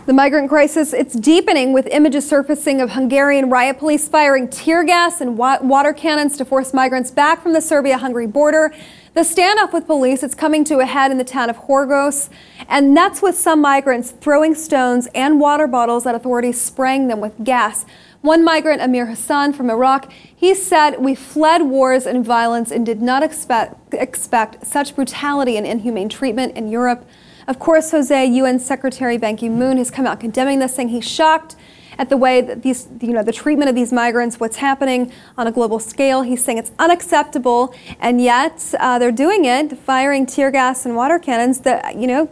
The migrant crisis, it's deepening with images surfacing of Hungarian riot police firing tear gas and water cannons to force migrants back from the Serbia-Hungary border. The standoff with police, it's coming to a head in the town of Horgos, and that's with some migrants throwing stones and water bottles at authorities, spraying them with gas. One migrant, Amir Hassan from Iraq, he said, "We fled wars and violence and did not expect such brutality and inhumane treatment in Europe." Of course, Jose, UN Secretary Ban Ki-moon, has come out condemning this, saying he's shocked at the way that the treatment of these migrants, what's happening on a global scale. He's saying it's unacceptable, and yet they're doing it, firing tear gas and water cannons.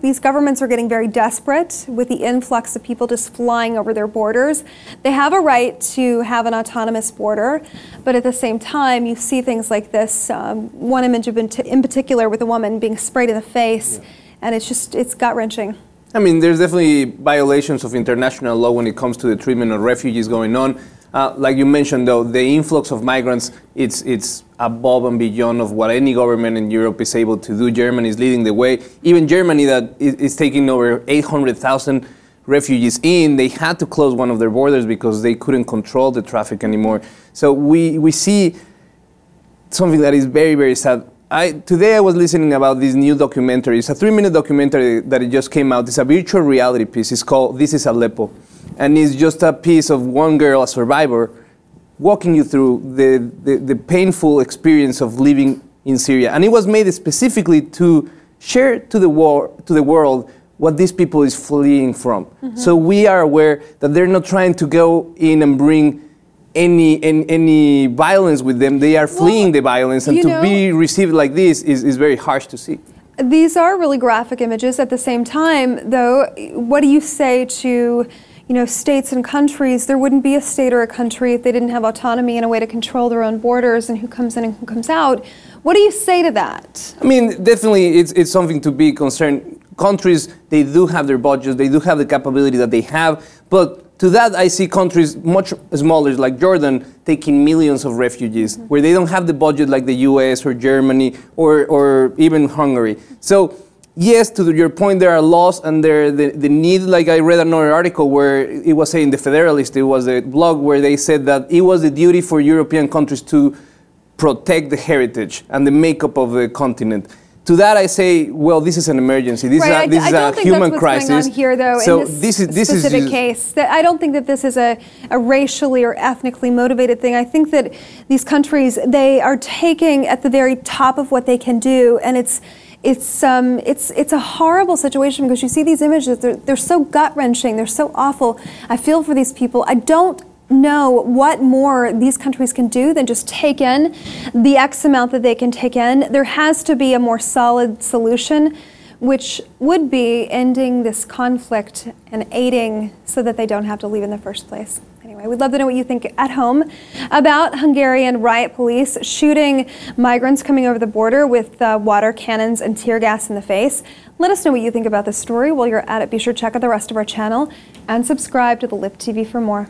These governments are getting very desperate with the influx of people just flying over their borders. They have a right to have an autonomous border, but at the same time, you see things like this. One image in particular with a woman being sprayed in the face, and it's gut-wrenching. I mean, there's definitely violations of international law when it comes to the treatment of refugees going on. Like you mentioned, though, the influx of migrants, it's above and beyond of what any government in Europe is able to do. Germany is leading the way. Even Germany, that is taking over 800,000 refugees in, they had to close one of their borders because they couldn't control the traffic anymore. So we see something that is very, very sad. Today I was listening about this new documentary. It's a 3-minute documentary that it just came out. It's a virtual reality piece. It's called This is Aleppo. And it's just a piece of one girl, a survivor, walking you through the painful experience of living in Syria. And it was made specifically to share to the world what these people is fleeing from. Mm-hmm. So we are aware that they're not trying to go in and bring any violence with them. They are fleeing the violence, and to be received like this is very harsh to see. These are really graphic images. At the same time, though, what do you say to states and countries? There wouldn't be a state or a country if they didn't have autonomy and a way to control their own borders and who comes in and who comes out. What do you say to that? I mean, definitely it's something to be concerned. Countries, they do have their budgets, they do have the capability that they have, but to that, I see countries much smaller, like Jordan, taking millions of refugees, where they don't have the budget like the US or Germany or even Hungary. So, yes, to your point, there are laws and the need, like I read another article where it was saying, the Federalist, it was a blog where they said that it was the duty for European countries to protect the heritage and the makeup of the continent. To that I say, well, this is an emergency. This is a human crisis. Going on here, though, so in this specific case, I don't think that this is a racially or ethnically motivated thing. I think that these countries, they are taking at the very top of what they can do, and it's a horrible situation because you see these images. They're so gut-wrenching. They're so awful. I feel for these people. I don't know what more these countries can do than just take in the X amount that they can take in. There has to be a more solid solution, which would be ending this conflict and aiding so that they don't have to leave in the first place. Anyway, we'd love to know what you think at home about Hungarian riot police shooting migrants coming over the border with water cannons and tear gas in the face. Let us know what you think about this story. While you're at it, be sure to check out the rest of our channel and subscribe to the LIP TV for more.